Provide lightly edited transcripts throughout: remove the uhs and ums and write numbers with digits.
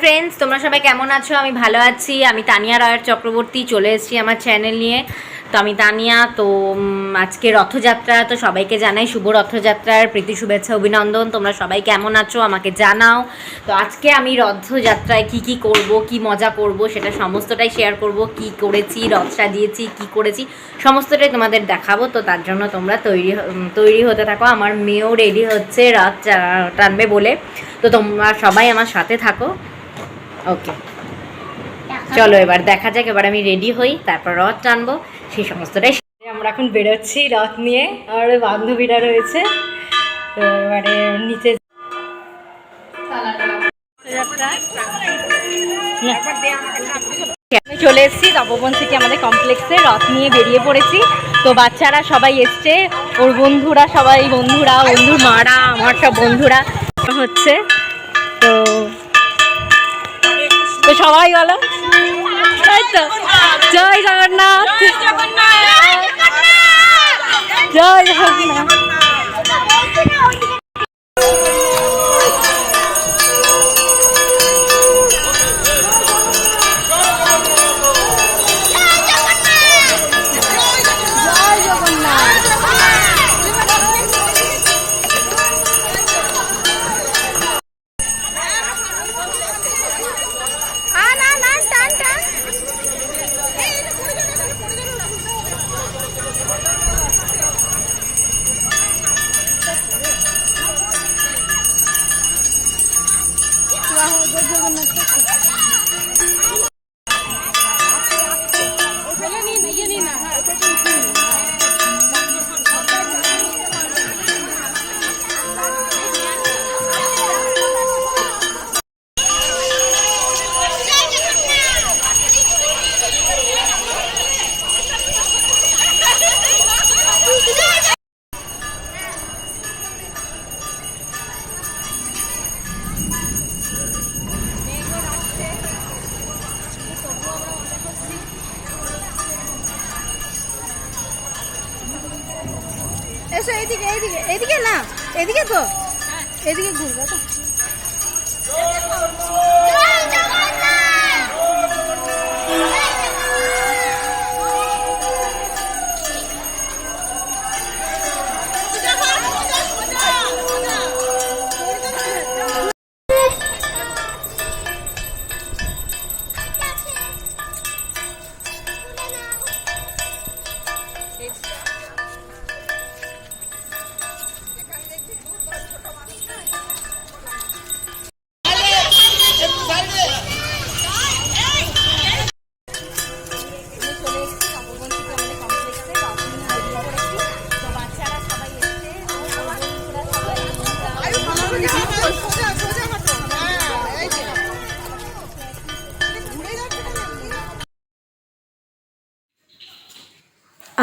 Friends, তোমরা সবাই কেমন আছো? আমি ভালো আছি। আমি তানিয়া রয়ের চক্রবর্তী চলে এসেছি আমার চ্যানেল নিয়ে। তো আমি তানিয়া। তো আজকে রথযাত্রা, তো সবাইকে জানাই শুভ রথযাত্রার প্রীতি শুভেচ্ছা অভিনন্দন। তোমরা সবাই কেমন আছো আমাকে জানাও। তো আজকে আমি রথযাত্রায় কি করব, কি মজা করব, সেটা সমস্তটাই শেয়ার করব। কি করেছি, রথ সাজিয়েছি, কি করেছি, সমস্তটাই তোমাদের দেখাবো। তো তার জন্য তোমরা তৈরি হতে থাকো। আমার মেয়েও রেডি হচ্ছে রথ টানবে বলে। তো তোমরা সবাই আমার সাথে থাকো। ওকে, চলো এবার দেখা যাক। এবার আমি রেডি হই, তারপর রথ টানবো, সেই সমস্তটাই। আমরা এখন বেরোচ্ছি রথ নিয়ে। আমার বান্ধবীরা রয়েছে। তো এবারে নিচে আমি চলে এসেছি তপবন থেকে আমাদের কমপ্লেক্সে। রথ নিয়ে বেরিয়ে পড়েছি। তো বাচ্চারা সবাই এসছে, ওর বন্ধুরা, সবাই বন্ধুরা, বন্ধুর মারা, আমার সব বন্ধুরা হচ্ছে। তো তো সবাই বলো তাই তো, জয় জগন্নাথ, জয় জগন্নাথ। এসো এইদিকে, এইদিকে, এইদিকে না, এদিকে তো, এদিকে ঘুরবে তো।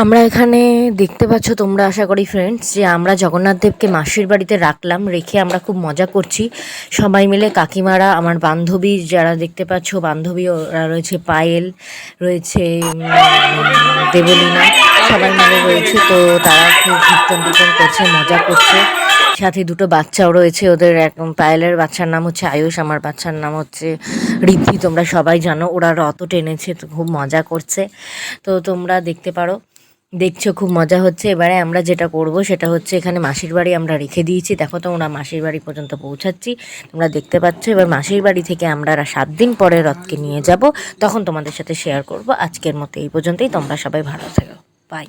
আমরা এখানে দেখতে পাচ্ছ তোমরা, আশা করি ফ্রেন্ডস, যে আমরা জগন্নাথ দেবকে মাসির বাড়িতে রাখলাম, রেখে আমরা খুব মজা করছি সবাই মিলে। কাকিমারা, আমার বান্ধবী যারা দেখতে পাচ্ছ, বান্ধবী ওরা রয়েছে, পায়েল রয়েছে, দেবলীনা, সবাই মিলে রয়েছে। তো তারা খুব কীর্তন করছে, মজা করছে। সাথে দুটো বাচ্চাও রয়েছে ওদের। পায়েলের বাচ্চার নাম হচ্ছে আয়ুষ, আমার বাচ্চার নাম হচ্ছে ঋদ্ধি। তোমরা সবাই জানো ওরা রথ টেনেছে, তো খুব মজা করছে। তো তোমরা দেখতে পারো, দেখছো খুব মজা হচ্ছে। এবারে আমরা যেটা করব সেটা হচ্ছে, এখানে মাসির বাড়ি আমরা রেখে দিয়েছি। দেখো তোমরা, মাসির বাড়ি পর্যন্ত পৌঁছাচ্ছি, তোমরা দেখতে পাচ্ছ। এবার মাসির বাড়ি থেকে আমরা 7 দিন পরে রথকে নিয়ে যাব, তখন তোমাদের সাথে শেয়ার করব। আজকের মতো এই পর্যন্তই। তোমরা সবাই ভালো থেকো, বাই।